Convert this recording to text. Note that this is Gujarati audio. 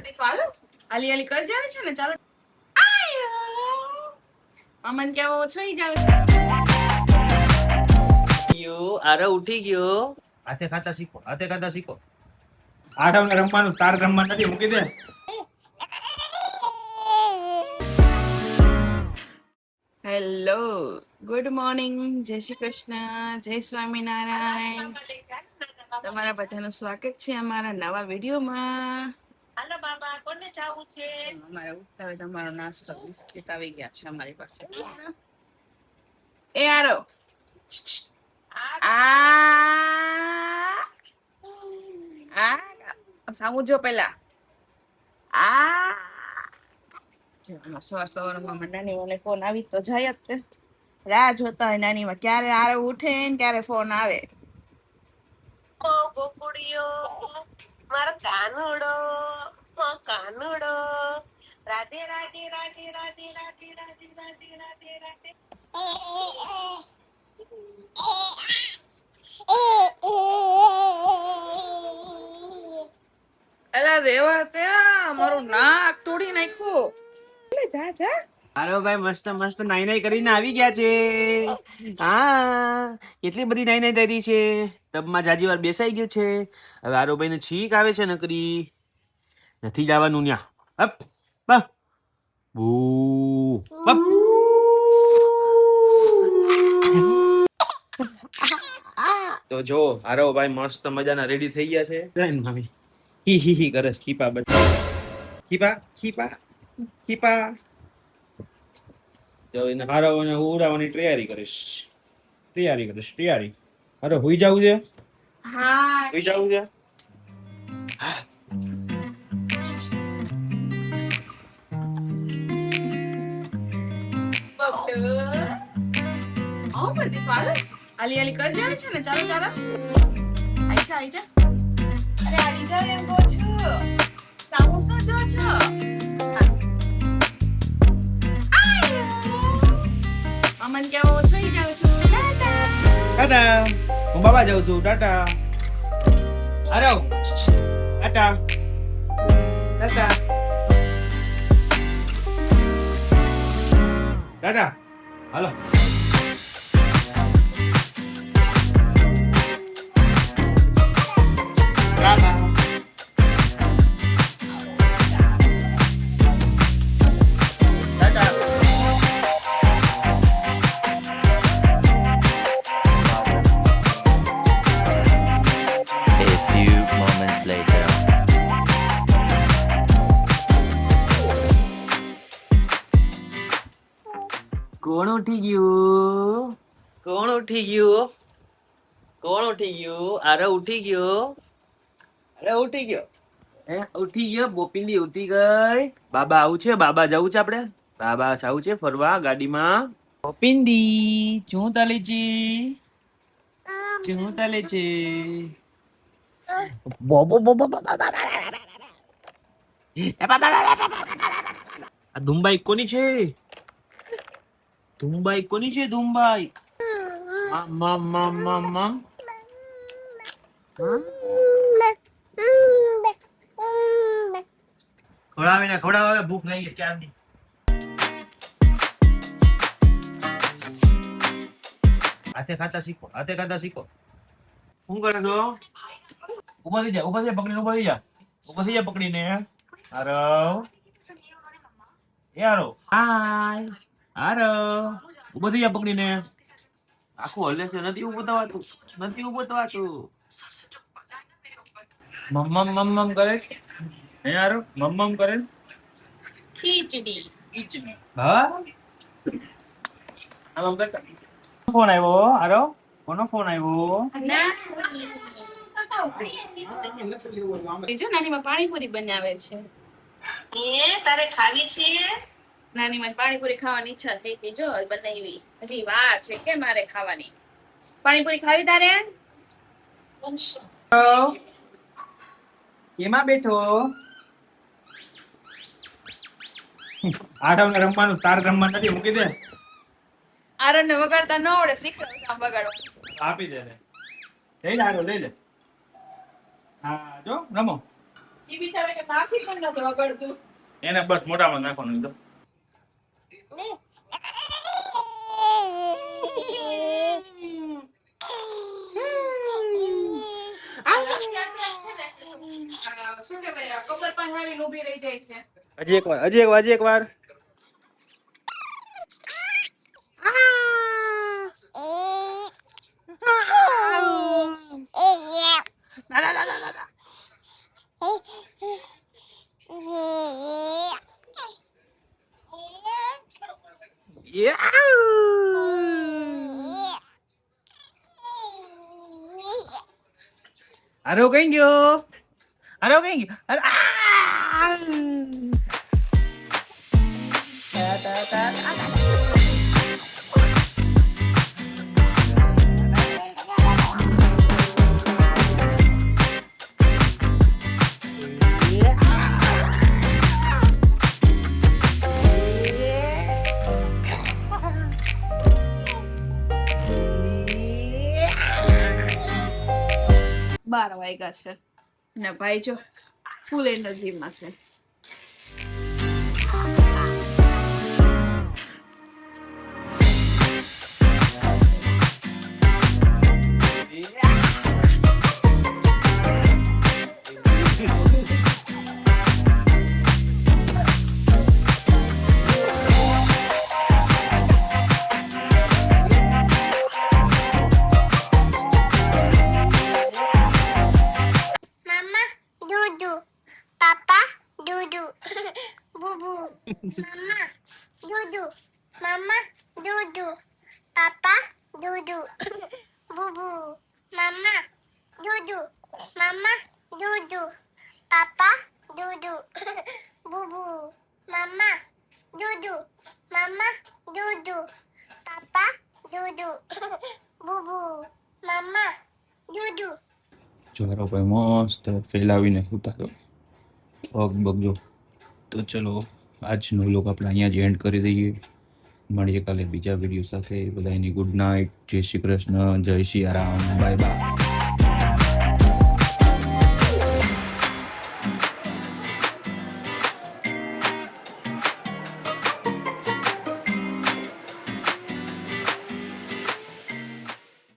બધી ચાલો આલી આલી કરી જાવે છે ને ચાલો અમન કેવો છોઈ જાવ આરે ઉઠી ગયો. હાથે ખાતા શીખો. આડવને રમવાનું, તાર રમવાનું નથી. મૂકી દે. હેલો ગુડ મોર્નિંગ, જય શ્રી કૃષ્ણ, જય સ્વામિનારાયણ. તમારા બધાનું સ્વાગત છે અમારા નવા વિડીયોમાં. હાલો બાબા, કોને જાવું છે? અમારે ઉઠતા હોય તમારો નાસ્તો બિસ્કિટ આવી ગયા છે અમારી પાસે. એ આરો સામું જો પેલા સવાર સવારમાં નાની મને ફોન આવી તો જાય જ તે રાહ જોતા હોય નાની માં ક્યારે આરે ઉઠે ને ક્યારે ફોન આવે. ઓ ગોકુડિયો, મારો કાનુડો, ઓ કાનુડો. રાધે રાધે રાધે રાધે રાધે રાધે રાધે રાધે રાધે. અલા રેવા તે મારું નાક તોડી નાખ્યું. જા જા આરો ભાઈ મસ્ત મસ્ત નાઈ કરીને આવી ગયા છે. હા, કેટલી બધી નાઈ કરી છે. ટબમાં જાજી વાર બેસાઈ ગયો છે. હવે આરો ભાઈ ને છીક આવે છે નકરી. નથી જવાનું ન્યા. અપ બા બૂ બપ. તો જો આરો ભાઈ મસ્ત મજાના રેડી થઈ ગયા છે. જૈન મામી હી હી હી કરે ખીપા બચ્ચા. ખીપા તો એને હારવને ઉડાવવાની તૈયારી કરીશ. અરે હુઈ જાવું છે. હા હુઈ જાવું છે. બધી ચાલો આલી આલી કરી જાવે છે ને ચાલો ચાલો આઈ જા અરે આવી જાવ એમ કહો છું. સામુ શું જો છો? અમન કેવો છોઈ જાવ છું. ટાટા હું બાબા જાઉં છું. ટાટા અરે ટાટા હાલો. કોણ ઉઠી ગયું? અરે ઉઠી ગયો. ઉઠી ગયો. બોપિંદી ઉઠી ગઈ. બાબા આવું છે. બાબા જવું છે આપણે. બાબા જવું છે ફરવા ગાડીમાં. બોપિંદી શું ચાલે છે? આ ધુંબાઈ કોની છે? ધુંબાઈ મમ ખવડાવે ભૂખ લાગી ગઈ ક્યારની. હાથે ખાતા શીખો. શું કરે છો? ઉભા થઈ જા પકડીને. આરવ હાય. ઉભો થઈ જા પકડીને. આખું હલે છે. નથી ઉભો થવાતું. મમ્મ કરે છે. મમ્મ કરે. ખીચડી હા આમ કરતા. ફોન આવ્યો. આરવ કોનો ફોન આવ્યો? બીજું નાની માં પાણીપુરી બનાવે છે. તારે ખાવી છે? નાની માં પાણીપુરી ખાવાની ઈચ્છા થઈ હતી. જો બનાવી હજી વાર છે કે મારે ખાવાની. પાણીપુરી ખાવી તારે? કેમાં બેઠો? આડવને રમવાનું, તાર રમવાનું નથી. મૂકી દે. આરણ ને વગાડતા ન આવડે, શીખડાવ વગાડવા. આપી દે ને. લઈ લે. હા જો રમો. ઈ બિચારાને માફી પણ નથી વગડતું. એને બસ મોઢામાં નાખવાનું તો શું કહેવાય, કમર પાસે આવીને ઊભી રહી જાય છે. હજી એક વાર આરો કઈ ગયો અરે બાર વાગ્યા છે ને ભાઈ જો ફૂલ એનર્જીમાં છે. Mama, Dudu. Papa, Dudu. Bubu. Mama, Dudu. Mama, Dudu. Papa, Dudu. Bubu. Mama, Dudu. Mama, Dudu. Papa, Dudu. Bubu. Mama, Dudu. Mama, Dudu. Papa, Dudu. Bubu. Mama, Dudu. જોરો ભાઈ મસ્ત ફેલાવીને ઉતારો પગ બગજો. તો ચલો આજનો વ્લોગ આપણે અહીંયા જ એન્ડ કરી દઈએ. મળીએ કાલે બીજા વિડીયો સાથે. બધાની ગુડ નાઇટ, જય શ્રી કૃષ્ણ, જય સિયારામ, બાય બાય.